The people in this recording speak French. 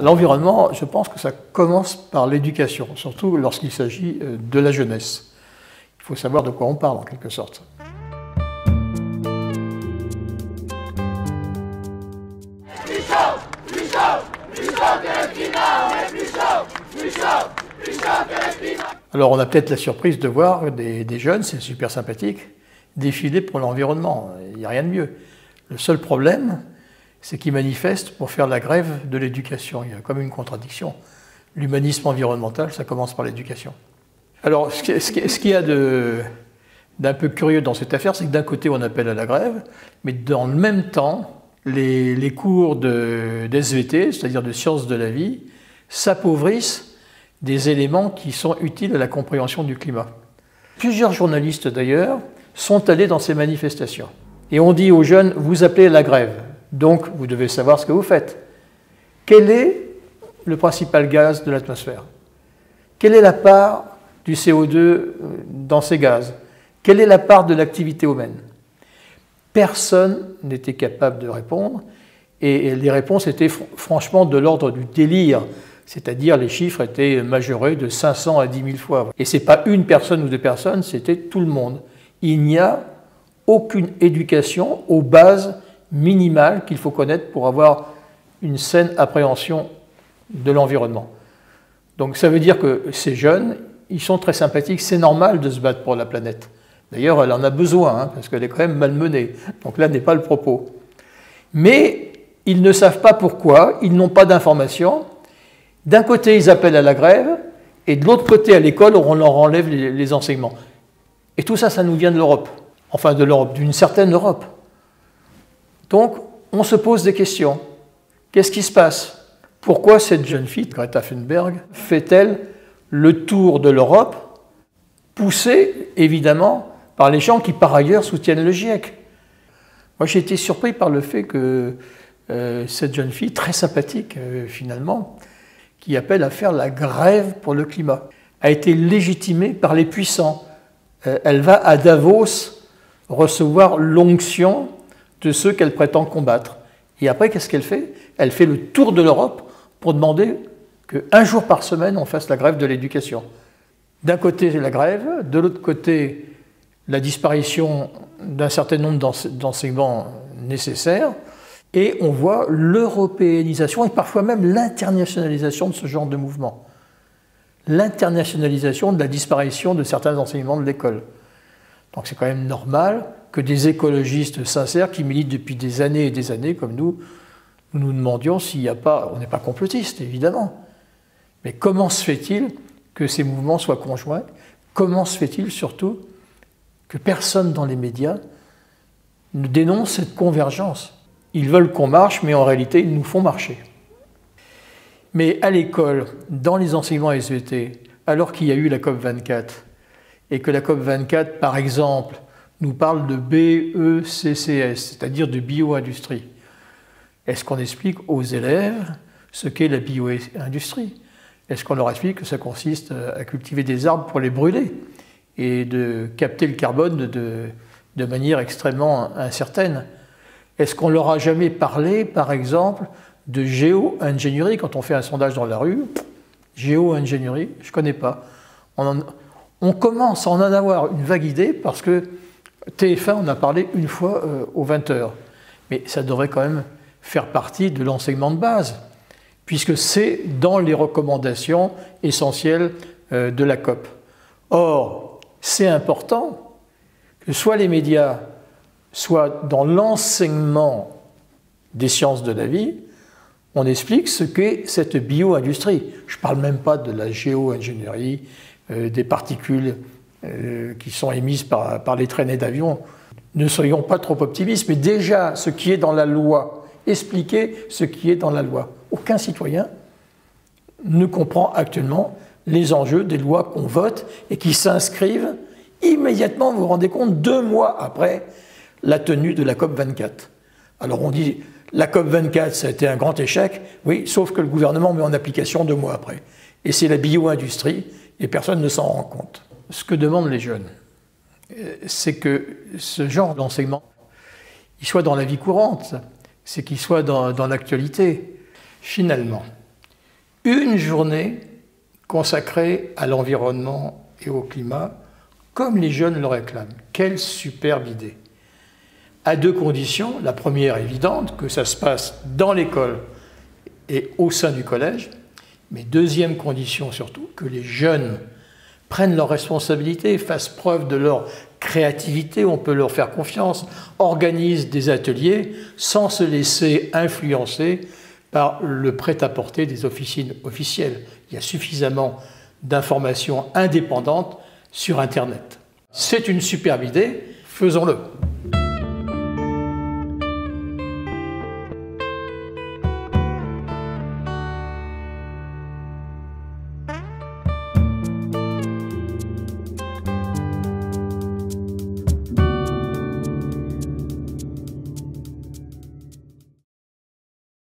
L'environnement, je pense que ça commence par l'éducation, surtout lorsqu'il s'agit de la jeunesse. Il faut savoir de quoi on parle en quelque sorte. Alors on a peut-être la surprise de voir des jeunes, c'est super sympathique, défiler pour l'environnement. Il n'y a rien de mieux. Le seul problème, c'est qu'ils manifestent pour faire la grève de l'éducation. Il y a comme une contradiction. L'humanisme environnemental, ça commence par l'éducation. Alors, ce qu'il y a d'un peu curieux dans cette affaire, c'est que d'un côté, on appelle à la grève, mais dans le même temps, les cours d'SVT, c'est-à-dire de sciences de la vie, s'appauvrissent des éléments qui sont utiles à la compréhension du climat. Plusieurs journalistes, d'ailleurs, sont allés dans ces manifestations. Et on dit aux jeunes, vous appelez à la grève, donc vous devez savoir ce que vous faites. Quel est le principal gaz de l'atmosphère? Quelle est la part du CO2 dans ces gaz? Quelle est la part de l'activité humaine? Personne n'était capable de répondre, et les réponses étaient franchement de l'ordre du délire, c'est-à-dire les chiffres étaient majorés de 500 à 10 000 fois. Et ce n'est pas une personne ou deux personnes, c'était tout le monde. Il n'y a aucune éducation aux bases minimales qu'il faut connaître pour avoir une saine appréhension de l'environnement. Donc ça veut dire que ces jeunes, ils sont très sympathiques, c'est normal de se battre pour la planète. D'ailleurs, elle en a besoin, parce qu'elle est quand même malmenée. Donc là n'est pas le propos. Mais ils ne savent pas pourquoi, ils n'ont pas d'informations. D'un côté, ils appellent à la grève, et de l'autre côté, à l'école, on leur enlève les enseignements. Et tout ça, ça nous vient de l'Europe. Enfin, de l'Europe, d'une certaine Europe. Donc, on se pose des questions. Qu'est-ce qui se passe? Pourquoi cette jeune fille, Greta Thunberg, fait-elle le tour de l'Europe, poussée, évidemment, par les gens qui, par ailleurs, soutiennent le GIEC? Moi, j'ai été surpris par le fait que cette jeune fille, très sympathique, finalement, qui appelle à faire la grève pour le climat, a été légitimée par les puissants. Elle va à Davos recevoir l'onction de ceux qu'elle prétend combattre. Et après, qu'est-ce qu'elle fait? Elle fait le tour de l'Europe pour demander qu'un jour par semaine, on fasse la grève de l'éducation. D'un côté, la grève, de l'autre côté, la disparition d'un certain nombre d'enseignements nécessaires, et on voit l'européanisation et parfois même l'internationalisation de ce genre de mouvement. L'internationalisation de la disparition de certains enseignements de l'école. Donc c'est quand même normal que des écologistes sincères qui militent depuis des années et des années, comme nous demandions s'il n'y a pas... On n'est pas complotistes, évidemment. Mais comment se fait-il que ces mouvements soient conjoints? Comment se fait-il surtout que personne dans les médias ne dénonce cette convergence? Ils veulent qu'on marche, mais en réalité, ils nous font marcher. Mais à l'école, dans les enseignements SVT, alors qu'il y a eu la COP24, et que la COP24, par exemple, nous parle de BECCS, c'est-à-dire de bio-industrie, est-ce qu'on explique aux élèves ce qu'est la bio-industrie? Est-ce qu'on leur explique que ça consiste à cultiver des arbres pour les brûler et de capter le carbone de manière extrêmement incertaine? Est-ce qu'on leur a jamais parlé, par exemple, de géo-ingénierie? Quand on fait un sondage dans la rue, géo-ingénierie, je ne connais pas. On commence à en avoir une vague idée parce que TF1 en a parlé une fois aux 20h. Mais ça devrait quand même faire partie de l'enseignement de base, puisque c'est dans les recommandations essentielles de la COP. Or, c'est important que soit les médias, soit dans l'enseignement des sciences de la vie, on explique ce qu'est cette bio-industrie. Je ne parle même pas de la géo-ingénierie, des particules qui sont émises par les traînées d'avion. Ne soyons pas trop optimistes, mais déjà, ce qui est dans la loi, expliquer ce qui est dans la loi. Aucun citoyen ne comprend actuellement les enjeux des lois qu'on vote et qui s'inscrivent immédiatement, vous vous rendez compte, 2 mois après la tenue de la COP24. Alors on dit, la COP24, ça a été un grand échec, oui, sauf que le gouvernement met en application 2 mois après. Et c'est la bio-industrie, et personne ne s'en rend compte. Ce que demandent les jeunes, c'est que ce genre d'enseignement, il soit dans la vie courante, c'est qu'il soit dans l'actualité. Finalement, une journée consacrée à l'environnement et au climat, comme les jeunes le réclament. Quelle superbe idée! À deux conditions. La première évidente, que ça se passe dans l'école et au sein du collège. Mais deuxième condition surtout, que les jeunes prennent leurs responsabilités, fassent preuve de leur créativité, on peut leur faire confiance, organisent des ateliers sans se laisser influencer par le prêt-à-porter des officines officielles. Il y a suffisamment d'informations indépendantes sur Internet. C'est une superbe idée, faisons-le.